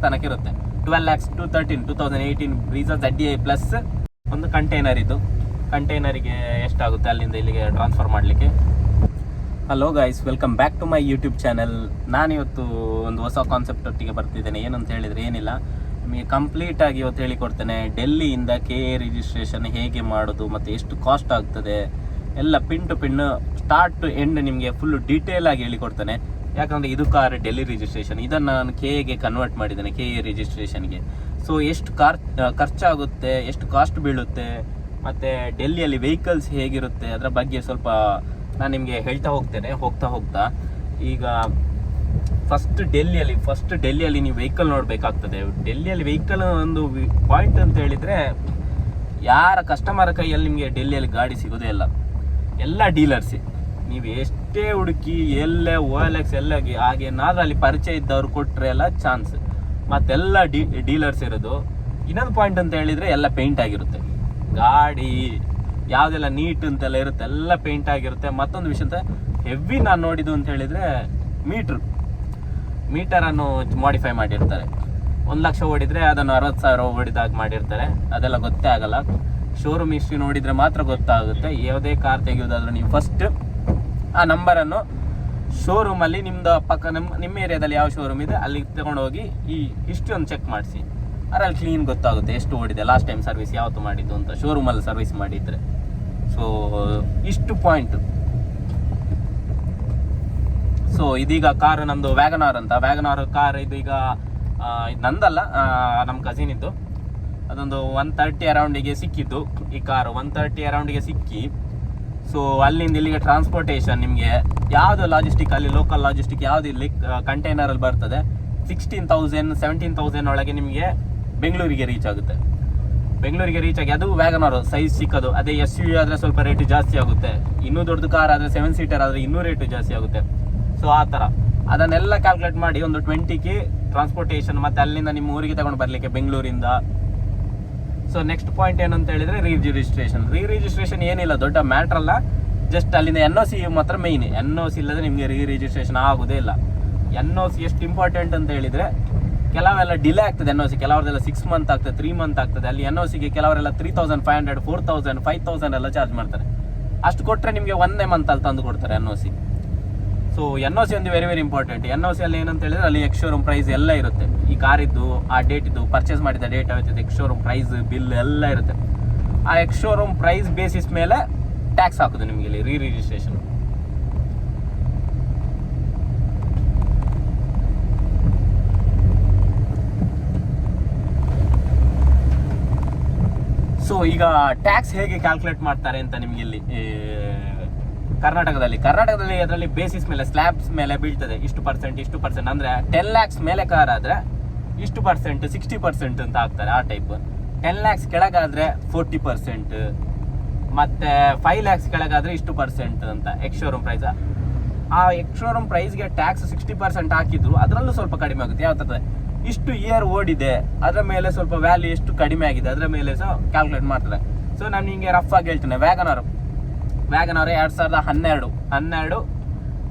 ತನಕ ಇರುತ್ತೆ. 12 lakhs to 2018 Brezza ZDI plus ಒಂದು ಕಂಟೈನರ್. ಇದು ಕಂಟೈನರಿಗೆ ಎಷ್ಟಾಗುತ್ತೆ ಅಲ್ಲಿಂದ ಇಲ್ಲಿಗೆ ಟ್ರಾನ್ಸ್ಫರ್ ಮಾಡಲಿಕ್ಕೆ. Hello guys, welcome back to my YouTube channel. ನಾನಿವತ್ತು ಒಂದು ಹೊಸ ಕಾನ್ಸೆಪ್ಟ್ ಒಟ್ಟಿಗೆ ಬರ್ತಿದ್ದೇನೆ. ಏನಂತ ಹೇಳಿದರೆ ಏನಿಲ್ಲ, ನಿಮಗೆ ಕಂಪ್ಲೀಟಾಗಿ ಇವತ್ತು ಹೇಳಿಕೊಡ್ತೇನೆ. ಡೆಲ್ಲಿಯಿಂದ KA ರಿಜಿಸ್ಟ್ರೇಷನ್ ಹೇಗೆ ಮಾಡೋದು ಮತ್ತು ಎಷ್ಟು ಕಾಸ್ಟ್ ಆಗ್ತದೆ ಎಲ್ಲ pin to pin start to end ನಿಮಗೆ ಫುಲ್ ಡೀಟೇಲ್ ಆಗಿ ಹೇಳಿಕೊಡ್ತೇನೆ. ಯಾಕಂದರೆ ಇದು ಕಾರ್ ಡೆಲ್ಲಿ ರಿಜಿಸ್ಟ್ರೇಷನ್, ಇದನ್ನು ನಾನು KAಗೆ ಕನ್ವರ್ಟ್ ಮಾಡಿದ್ದೇನೆ, KA ರಿಜಿಸ್ಟ್ರೇಷನ್ಗೆ. ಸೊ ಎಷ್ಟು ಖರ್ಚಾಗುತ್ತೆ, ಎಷ್ಟು ಕಾಸ್ಟ್ ಬೀಳುತ್ತೆ, ಮತ್ತು ಡೆಲ್ಲಿಯಲ್ಲಿ ವೆಹಿಕಲ್ಸ್ ಹೇಗಿರುತ್ತೆ ಅದರ ಬಗ್ಗೆ ಸ್ವಲ್ಪ ನಾನು ನಿಮಗೆ ಹೇಳ್ತಾ ಹೋಗ್ತೇನೆ. ಹೋಗ್ತಾ ಈಗ ಫಸ್ಟ್ ಡೆಲ್ಲಿಯಲ್ಲಿ ನೀವು ವೆಹಿಕಲ್ ನೋಡಬೇಕಾಗ್ತದೆ. ಡೆಲ್ಲಿಯಲ್ಲಿ ವೆಹಿಕಲ್ ಒಂದು ಪಾಯಿಂಟ್ ಅಂತ ಹೇಳಿದರೆ, ಯಾರ ಕಸ್ಟಮರ್ ಕೈಯಲ್ಲಿ ನಿಮಗೆ ಡೆಲ್ಲಿಯಲ್ಲಿ ಗಾಡಿ ಸಿಗೋದೇ ಇಲ್ಲ, ಎಲ್ಲ ಡೀಲರ್ಸೇ. ನೀವು ಎಷ್ಟೇ ಹುಡುಕಿ ಎಲ್ಲೇ OLX ಎಲ್ಲ ಹಾಗೇನಾದ್ರೂ ಅಲ್ಲಿ ಪರಿಚಯ ಇದ್ದವ್ರು ಕೊಟ್ಟರೆ ಎಲ್ಲ ಚಾನ್ಸ್, ಮತ್ತೆಲ್ಲ ಡೀಲರ್ಸ್ ಇರೋದು. ಇನ್ನೊಂದು ಪಾಯಿಂಟ್ ಅಂತ ಹೇಳಿದರೆ ಎಲ್ಲ ಪೇಂಟ್ ಆಗಿರುತ್ತೆ, ಗಾಡಿ ಯಾವುದೆಲ್ಲ ನೀಟ್ ಅಂತೆಲ್ಲ ಇರುತ್ತೆ, ಎಲ್ಲ ಪೇಂಟ್ ಆಗಿರುತ್ತೆ. ಮತ್ತೊಂದು ವಿಷಯ ಅಂತ ಹೆವಿ ನಾನು ನೋಡಿದ್ದು ಅಂತ ಹೇಳಿದರೆ ಮೀಟರನ್ನು ಮಾಡಿಫೈ ಮಾಡಿರ್ತಾರೆ. 1 ಲಕ್ಷ ಓಡಿದರೆ ಅದನ್ನು 60,000 ಓಡಿದಾಗ ಮಾಡಿರ್ತಾರೆ. ಅದೆಲ್ಲ ಗೊತ್ತೇ ಆಗಲ್ಲ. ಶೋರೂಮ್ ಹಿಸ್ಟ್ರಿ ನೋಡಿದರೆ ಮಾತ್ರ ಗೊತ್ತಾಗುತ್ತೆ. ಯಾವುದೇ ಕಾರ್ ತೆಗೆಯೋದಾದ್ರೂ ನೀವು ಫಸ್ಟ್ ಆ ನಂಬರನ್ನು ಶೋರೂಮಲ್ಲಿ ನಿಮ್ಮದು ಪಕ್ಕ ನಿಮ್ಮ ಏರಿಯಾದಲ್ಲಿ ಯಾವ ಶೋರೂಮ್ ಇದೆ ಅಲ್ಲಿ ತಗೊಂಡೋಗಿ ಈ ಹಿಸ್ಟ್ರಿ ಒಂದು ಚೆಕ್ ಮಾಡಿಸಿ. ಅದರಲ್ಲಿ ಕ್ಲೀನ್ ಗೊತ್ತಾಗುತ್ತೆ ಎಷ್ಟು ಓಡಿದೆ, ಲಾಸ್ಟ್ ಟೈಮ್ ಸರ್ವಿಸ್ ಯಾವತ್ತು ಮಾಡಿದ್ದು ಅಂತ, ಶೋರೂಮಲ್ಲಿ ಸರ್ವಿಸ್ ಮಾಡಿದರೆ. ಸೊ ಇಷ್ಟು ಪಾಯಿಂಟ್. ಸೊ ಇದೀಗ ಕಾರು ನಮ್ಮದು ವ್ಯಾಗನಾರ್ ಕಾರ್. ಇದು ಈಗ ನಂದಲ್ಲ, ನಮ್ಮ ಕಸಿನ್ ಇದ್ದು. ಅದೊಂದು 130 ಅರೌಂಡಿಗೆ ಸಿಕ್ಕಿದ್ದು ಈ ಕಾರು. 130 ಅರೌಂಡಿಗೆ ಸಿಕ್ಕಿ, ಸೊ ಅಲ್ಲಿಂದ ಇಲ್ಲಿಗೆ ಟ್ರಾನ್ಸ್ಪೋರ್ಟೇಷನ್ ನಿಮಗೆ ಯಾವುದು ಲಾಜಿಸ್ಟಿಕ್, ಅಲ್ಲಿ ಲೋಕಲ್ ಲಾಜಿಸ್ಟಿಕ್ ಯಾವುದು ಇಲ್ಲಿ ಕಂಟೈನರಲ್ಲಿ ಬರ್ತದೆ, 16,000 17,000 ಒಳಗೆ ನಿಮಗೆ ಬೆಂಗಳೂರಿಗೆ ರೀಚ್ ಆಗುತ್ತೆ. ಬೆಂಗಳೂರಿಗೆ ರೀಚ್ ಆಗಿ ಅದು ವ್ಯಾಗನಾರ್ ಸೈಜ್ ಸಿಕ್ಕೋದು. ಅದೇ SUV ಆದರೆ ಸ್ವಲ್ಪ ರೇಟು ಜಾಸ್ತಿ ಆಗುತ್ತೆ, ಇನ್ನೂ ದೊಡ್ಡದು ಕಾರ್ ಆದರೆ 7 ಸೀಟರ್ ಆದರೆ ಇನ್ನೂ ರೇಟು ಜಾಸ್ತಿ ಆಗುತ್ತೆ. ಸೊ ಆ ಥರ ಅದನ್ನೆಲ್ಲ ಕ್ಯಾಲ್ಕುಲೇಟ್ ಮಾಡಿ ಒಂದು 20K ಟ್ರಾನ್ಸ್ಪೋರ್ಟೇಷನ್, ಮತ್ತು ಅಲ್ಲಿಂದ ನಿಮ್ಮ ಊರಿಗೆ ತಗೊಂಡು ಬರಲಿಕ್ಕೆ ಬೆಂಗಳೂರಿಂದ. ಸೊ ನೆಕ್ಸ್ಟ್ ಪಾಯಿಂಟ್ ಏನಂತ ಹೇಳಿದರೆ ರಿಜಿಸ್ಟ್ರೇಷನ್ ಏನಿಲ್ಲ, ದೊಡ್ಡ ಮ್ಯಾಟ್ರ್ ಅಲ್ಲ. ಜಸ್ಟ್ ಅಲ್ಲಿಂದ NOC ಮಾತ್ರ ಮೇಯ್ನ್. NOC ಇಲ್ಲದೆ ನಿಮಗೆ ರಿಜಿಸ್ಟ್ರೇಷನ್ ಆಗೋದೇ ಇಲ್ಲ. NOC ಎಷ್ಟು ಇಂಪಾರ್ಟೆಂಟ್ ಅಂತ ಹೇಳಿದರೆ, ಕೆಲವೆಲ್ಲ ಡಿಲೇ ಆಗ್ತದೆ NOC, ಕೆಲವರೆಲ್ಲ 6 ಮಂತ್ ಆಗ್ತದೆ, 3 ಮಂತ್ ಆಗ್ತದೆ. ಅಲ್ಲಿ NOCಗೆ ಕೆಲವರೆಲ್ಲ 3,500 4,000 5,000 ಎಲ್ಲ ಚಾರ್ಜ್ ಮಾಡ್ತಾರೆ. ಅಷ್ಟು ಕೊಟ್ಟರೆ ನಿಮಗೆ ಒಂದೇ ಮಂತಲ್ಲಿ ತಂದು ಕೊಡ್ತಾರೆ NOC. ಸೊ NOC ಒಂದು ವೆರಿ ವೆರಿ ಇಂಪಾರ್ಟೆಂಟ್. NOC ಅಲ್ಲಿ ಏನಂತ ಹೇಳಿದ್ರೆ ಅಲ್ಲಿ ಎಕ್ಸ್ ಶೋರೂಮ್ ಪ್ರೈಸ್ ಎಲ್ಲ ಇರುತ್ತೆ. ಈ ಕಾರಿದ್ದು ಆ ಡೇಟಿದ್ದು ಪರ್ಚೇಸ್ ಮಾಡಿದ ಡೇಟ್ ಯಾವತ್ತಿದೆ, ಎಕ್ಸ್ ಶೋರೂಮ್ ಪ್ರೈಸ್ ಬಿಲ್ ಎಲ್ಲ ಇರುತ್ತೆ. ಆ ಎಕ್ಸ್ ಶೋರೂಮ್ ಪ್ರೈಸ್ ಬೇಸಿಸ್ ಮೇಲೆ ಟ್ಯಾಕ್ಸ್ ಹಾಕೋದು ನಿಮಗೆ ಇಲ್ಲಿ ರಿಜಿಸ್ಟ್ರೇಷನ್. ಸೊ ಈಗ ಟ್ಯಾಕ್ಸ್ ಹೇಗೆ ಕ್ಯಾಲ್ಕುಲೇಟ್ ಮಾಡ್ತಾರೆ ಅಂತ ನಿಮಗೆ ಇಲ್ಲಿ ಕರ್ನಾಟಕದಲ್ಲಿ ಅದರಲ್ಲಿ ಬೇಸಿಸ್ ಮೇಲೆ ಸ್ಲ್ಯಾಬ್ಸ್ ಮೇಲೆ ಬೀಳ್ತದೆ. ಇಷ್ಟು ಪರ್ಸೆಂಟ್ ಅಂದರೆ 10 lakhs ಮೇಲೆ ಕಾರ್ ಆದರೆ ಇಷ್ಟು ಪರ್ಸೆಂಟ್ 60% ಅಂತ ಹಾಕ್ತಾರೆ. ಆ ಟೈಪ್ 10 lakhs ಕೆಳಗಾದರೆ 40%, ಮತ್ತು 5 lakhs ಕೆಳಗಾದರೆ ಇಷ್ಟು ಪರ್ಸೆಂಟ್ ಅಂತ ಎಕ್ಸ್ ಶೋರೂಮ್ ಪ್ರೈಸ್. ಆ ಎಕ್ಸ್ ಶೋರೂಮ್ ಪ್ರೈಸ್ಗೆ ಟ್ಯಾಕ್ಸ್ 60% ಹಾಕಿದ್ರು ಅದರಲ್ಲೂ ಸ್ವಲ್ಪ ಕಡಿಮೆ ಆಗುತ್ತೆ. ಯಾವ ಥರ ಇಷ್ಟು ಇಯರ್ ಓಡಿದೆ ಅದರ ಮೇಲೆ ಸ್ವಲ್ಪ ವ್ಯಾಲ್ಯೂ ಎಷ್ಟು ಕಡಿಮೆ ಆಗಿದೆ ಅದರ ಮೇಲೆ ಸಹ ಕ್ಯಾಲ್ಕುಲೇಟ್ ಮಾಡ್ತಾರೆ. ಸೊ ನಾನು ನಿಮಗೆ ರಫ್ ಆಗಿ ಹೇಳ್ತೇನೆ. ವ್ಯಾಗನಾರ್ 2012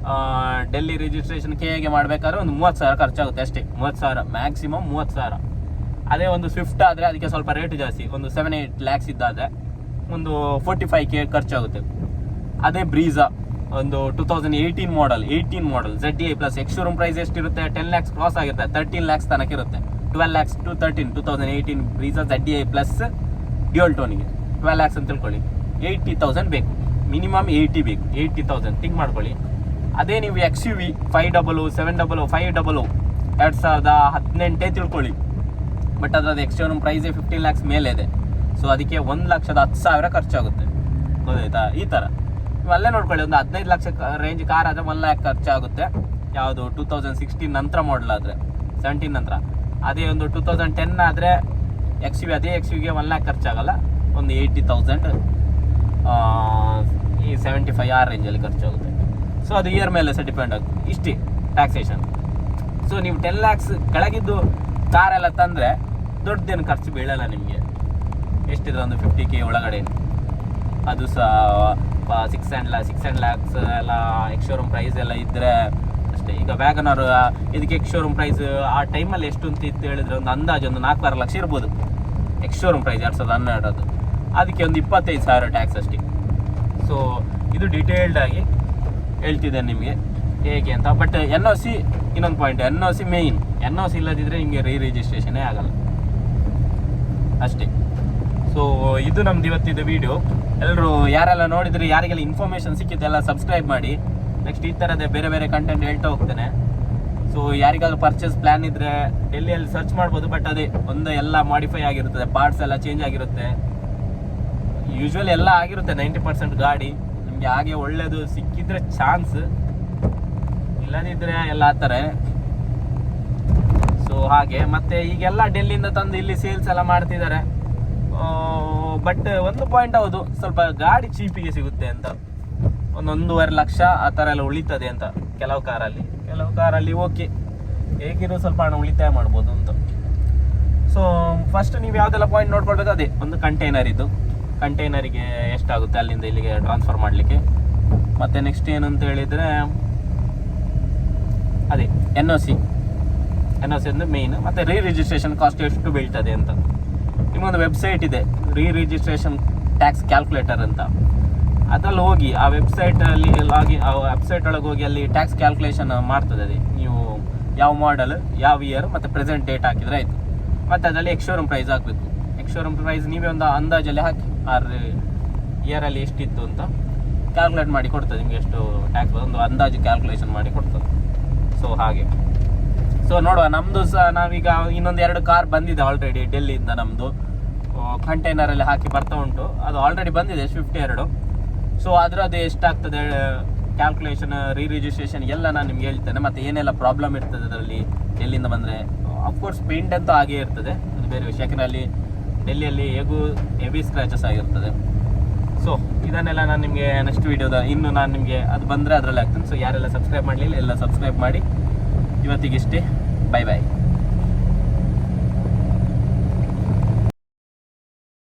ಡೆಲ್ಲಿ ರಿಜಿಸ್ಟ್ರೇಷನ್ KAಗೆ ಮಾಡಬೇಕಾದ್ರೆ ಒಂದು 30,000 ಖರ್ಚಾಗುತ್ತೆ ಅಷ್ಟೇ. 30,000 ಮ್ಯಾಕ್ಸಿಮಮ್ 30,000. ಅದೇ ಒಂದು ಸ್ವಿಫ್ಟ್ ಆದರೆ ಅದಕ್ಕೆ ಸ್ವಲ್ಪ ರೇಟ್ ಜಾಸ್ತಿ, ಒಂದು 7-8 lakhs ಇದ್ದಾದರೆ ಒಂದು 45K ಖರ್ಚಾಗುತ್ತೆ. ಅದೇ ಬ್ರೀಜಾ ಒಂದು 2018 model ZDI plus ex showroom price ಎಷ್ಟಿರುತ್ತೆ, 10 lakhs ಕ್ರಾಸ್ ಆಗಿರುತ್ತೆ, 13 lakhs ತನಕ ಇರುತ್ತೆ. 12 lakhs to 2018 Brezza ZDI plus dual ಟೋನಿಗೆ 12 lakhs ಅಂತ ತಿಳ್ಕೊಳ್ಳಿ. 80,000 ಬೇಕು, ಮಿನಿಮಮ್ 80 ಬೇಕು. 80,000 ಥಿಂಕ್ ಮಾಡ್ಕೊಳ್ಳಿ. ಅದೇ ನೀವು XUV 500 700 500 2018 ತಿಳ್ಕೊಳ್ಳಿ, ಬಟ್ ಅದರದ್ದು ಎಕ್ಸ್ ಶೋರೂಮ್ ಪ್ರೈಸೇ 15 lakhs ಮೇಲೆ ಇದೆ. ಸೊ ಅದಕ್ಕೆ 1,10,000 ಖರ್ಚಾಗುತ್ತೆ, ಗೊತ್ತಾಯ್ತಾ? ಈ ಥರ ನೀವು ಅಲ್ಲೇ ನೋಡ್ಕೊಳ್ಳಿ. ಒಂದು 15 ಲಕ್ಷ ರೇಂಜ್ ಕಾರ್ ಆದರೆ 1 lakh ಖರ್ಚಾಗುತ್ತೆ. ಯಾವುದು 2016 ನಂತರ ಮಾಡಲ್ ಆದರೆ, 17 ನಂತರ. ಅದೇ ಒಂದು 2010 ಆದರೆ ಅದೇ XUVಗೆ 1 lakh ಖರ್ಚಾಗಲ್ಲ, ಒಂದು 80,000 ಈ 75 ಆ ರೇಂಜಲ್ಲಿ ಖರ್ಚಾಗುತ್ತೆ. ಸೊ ಅದು ಇಯರ್ ಮೇಲೆ ಸಹ ಡಿಪೆಂಡ್ ಆಗುತ್ತೆ. ಇಷ್ಟೇ ಟ್ಯಾಕ್ಸೇಷನ್. ಸೊ ನೀವು 10 lakhs ಕೆಳಗಿದ್ದು ಕಾರೆಲ್ಲ ತಂದರೆ ದೊಡ್ಡದೇನು ಖರ್ಚು ಬೀಳಲ್ಲ ನಿಮಗೆ. ಎಷ್ಟಿದ್ರೆ ಒಂದು 50K ಒಳಗಡೆ. ಅದು ಸಹ 6 lakhs ಎಲ್ಲ ಎಕ್ಸ್ ಶೋರೂಮ್ ಪ್ರೈಸ್ ಎಲ್ಲ ಇದ್ದರೆ ಅಷ್ಟೇ. ಅಷ್ಟೇ. ಈಗ ವ್ಯಾಗನಾರ್ ಇದಕ್ಕೆ ಎಕ್ಸ್ ಶೋರೂಮ್ ಪ್ರೈಸ್ ಆ ಟೈಮಲ್ಲಿ ಎಷ್ಟು ಅಂತ ಇತ್ತು ಹೇಳಿದ್ರೆ ಒಂದು ಅಂದಾಜು ಒಂದು 4-6 ಲಕ್ಷ ಇರ್ಬೋದು ಎಕ್ಸ್ ಶೋರೂಮ್ ಪ್ರೈಸ್ 2012. ಅದಕ್ಕೆ ಒಂದು 25,000 ಟ್ಯಾಕ್ಸ್ ಅಷ್ಟೇ. ಸೊ ಇದು ಡೀಟೇಲ್ಡ್ ಆಗಿ ಹೇಳ್ತಿದ್ದೇನೆ ನಿಮಗೆ ಹೇಗೆ ಅಂತ. ಬಟ್ NOC ಇನ್ನೊಂದು ಪಾಯಿಂಟ್, NOC ಮೇಯ್ನ್. NOC ಇಲ್ಲದಿದ್ದರೆ ನಿಮಗೆ ರಿಜಿಸ್ಟ್ರೇಷನ್ನೇ ಆಗಲ್ಲ ಅಷ್ಟೇ. ಸೊ ಇದು ನಮ್ದು ಇವತ್ತಿದ್ದು ವಿಡಿಯೋ. ಎಲ್ಲರೂ ಯಾರೆಲ್ಲ ನೋಡಿದ್ರೆ, ಯಾರಿಗೆಲ್ಲ ಇನ್ಫಾರ್ಮೇಷನ್ ಸಿಕ್ಕಿದ್ದೆಲ್ಲ ಸಬ್ಸ್ಕ್ರೈಬ್ ಮಾಡಿ. ನೆಕ್ಸ್ಟ್ ಈ ಥರದೇ ಬೇರೆ ಬೇರೆ ಕಂಟೆಂಟ್ ಹೇಳ್ತಾ ಹೋಗ್ತೇನೆ. ಸೊ ಯಾರಿಗಾದ್ರೂ ಪರ್ಚೇಸ್ ಪ್ಲ್ಯಾನ್ ಇದ್ದರೆ ಡೆಲ್ಲಿಯಲ್ಲಿ ಸರ್ಚ್ ಮಾಡ್ಬೋದು. ಬಟ್ ಅದೇ ಒಂದು ಎಲ್ಲ ಮಾಡಿಫೈ ಆಗಿರುತ್ತದೆ, ಪಾರ್ಟ್ಸ್ ಎಲ್ಲ ಚೇಂಜ್ ಆಗಿರುತ್ತೆ, ಯೂಶ್ವಲಿ ಎಲ್ಲ ಆಗಿರುತ್ತೆ 90% ಗಾಡಿ. ನಿಮಗೆ ಹಾಗೆ ಒಳ್ಳೆಯದು ಸಿಕ್ಕಿದ್ರೆ ಚಾನ್ಸ್, ಇಲ್ಲದಿದ್ದರೆ ಎಲ್ಲ ಆ ಥರ. ಸೊ ಹಾಗೆ ಮತ್ತೆ ಈಗೆಲ್ಲ ಡೆಲ್ಲಿಯಿಂದ ತಂದು ಇಲ್ಲಿ ಸೇಲ್ಸ್ ಎಲ್ಲ ಮಾಡ್ತಿದ್ದಾರೆ. ಬಟ್ ಒಂದು ಪಾಯಿಂಟ್ ಹೌದು, ಸ್ವಲ್ಪ ಗಾಡಿ ಚೀಪಿಗೆ ಸಿಗುತ್ತೆ ಅಂತ. 1.5 ಲಕ್ಷ ಆ ಥರ ಎಲ್ಲ ಉಳಿತದೆ ಅಂತ ಕೆಲವು ಕಾರಲ್ಲಿ ಓಕೆ, ಹೇಗಿರೋ ಸ್ವಲ್ಪ ಹಣ ಉಳಿತಾಯ ಮಾಡ್ಬೋದು ಅಂತ. ಸೊ ಫಸ್ಟ್ ನೀವು ಯಾವುದೆಲ್ಲ ಪಾಯಿಂಟ್ ನೋಡ್ಕೊಳ್ಬೇಕು, ಅದೇ ಒಂದು ಕಂಟೈನರಿಗೆ ಎಷ್ಟಾಗುತ್ತೆ ಅಲ್ಲಿಂದ ಇಲ್ಲಿಗೆ ಟ್ರಾನ್ಸ್ಫರ್ ಮಾಡಲಿಕ್ಕೆ. ಮತ್ತು ನೆಕ್ಸ್ಟ್ ಏನು ಅಂತ ಹೇಳಿದರೆ ಅದೇ NOC ಅಂದರೆ ಮೇಯ್ನ್. ಮತ್ತು ರಿಜಿಸ್ಟ್ರೇಷನ್ ಕಾಸ್ಟ್ ಎಷ್ಟು ಬೀಳ್ತದೆ ಅಂತ. ನಿಮಗೊಂದು ವೆಬ್ಸೈಟ್ ಇದೆ, ರಿಜಿಸ್ಟ್ರೇಷನ್ ಟ್ಯಾಕ್ಸ್ ಕ್ಯಾಲ್ಕುಲೇಟರ್ ಅಂತ. ಅದ್ರಲ್ಲಿ ಹೋಗಿ ಆ ವೆಬ್ಸೈಟಲ್ಲಿ ಆ ವೆಬ್ಸೈಟ್ ಒಳಗೆ ಹೋಗಿ ಅಲ್ಲಿ ಟ್ಯಾಕ್ಸ್ ಕ್ಯಾಲ್ಕುಲೇಷನ್ ಮಾಡ್ತದೆ. ಅದೇ ನೀವು ಯಾವ ಮಾಡಲ್, ಯಾವ ಇಯರ್ ಮತ್ತು ಪ್ರೆಸೆಂಟ್ ಡೇಟ್ ಹಾಕಿದರೆ ಆಯಿತು. ಮತ್ತು ಅದರಲ್ಲಿ ಎಕ್ಸ್ ಶೋರೂಮ್ ಪ್ರೈಸ್ ಹಾಕಬೇಕು. ಎಕ್ಸ್ ಶೋರೂಮ್ ಪ್ರೈಸ್ ನೀವೇ ಒಂದು ಅಂದಾಜಲ್ಲಿ ಹಾಕಿ ಆ ಇಯರಲ್ಲಿ ಎಷ್ಟಿತ್ತು ಅಂತ ಕ್ಯಾಲ್ಕುಲೇಟ್ ಮಾಡಿ ಕೊಡ್ತದೆ. ನಿಮಗೆ ಎಷ್ಟು ಟ್ಯಾಕ್ಸ್ ಒಂದು ಅಂದಾಜು ಕ್ಯಾಲ್ಕುಲೇಷನ್ ಮಾಡಿ ಕೊಡ್ತದೆ. ಸೊ ಹಾಗೆ. ಸೊ ನೋಡುವ, ನಮ್ಮದು ಸಹ ನಾವೀಗ ಇನ್ನೊಂದು 2 ಕಾರ್ ಬಂದಿದೆ ಆಲ್ರೆಡಿ ಡೆಲ್ಲಿಯಿಂದ. ನಮ್ಮದು ಕಂಟೈನರಲ್ಲಿ ಹಾಕಿ ಬರ್ತಾ ಉಂಟು, ಅದು ಆಲ್ರೆಡಿ ಬಂದಿದೆ Swift 2. ಸೊ ಅದರದ್ದು ಎಷ್ಟಾಗ್ತದೆ ಕ್ಯಾಲ್ಕುಲೇಷನ್, ರಿಜಿಸ್ಟ್ರೇಷನ್ ಎಲ್ಲ ನಾನು ನಿಮ್ಗೆ ಹೇಳ್ತೇನೆ. ಮತ್ತು ಏನೆಲ್ಲ ಪ್ರಾಬ್ಲಮ್ ಇರ್ತದೆ ಅದರಲ್ಲಿ ಡೆಲ್ಲಿಯಿಂದ ಬಂದರೆ. ಅಫ್ಕೋರ್ಸ್ ಪೇಂಟ್ ಅಂತೂ ಹಾಗೇ ಇರ್ತದೆ, ಅದು ಬೇರೆ ವಿಷಯ. ಯಾಕಂದರೆ ಅಲ್ಲಿ ಡೆಲ್ಲಿಯಲ್ಲಿ ಹೆವಿ ಸ್ಕ್ರ್ಯಾಚಸ್ ಆಗಿರ್ತದೆ. ಸೊ ಇದನ್ನೆಲ್ಲ ನಾನು ನಿಮಗೆ ನೆಕ್ಸ್ಟ್ ವೀಡಿಯೋದ ಇನ್ನು ನಾನು ನಿಮಗೆ ಅದು ಬಂದರೆ ಅದರಲ್ಲಿ ಆಗ್ತೇನೆ. ಸೊ ಯಾರೆಲ್ಲ ಸಬ್ಸ್ಕ್ರೈಬ್ ಮಾಡಲಿಲ್ಲ ಎಲ್ಲ ಸಬ್ಸ್ಕ್ರೈಬ್ ಮಾಡಿ. ಇವತ್ತಿಗಿಷ್ಟೇ, ಬೈ ಬಾಯ್.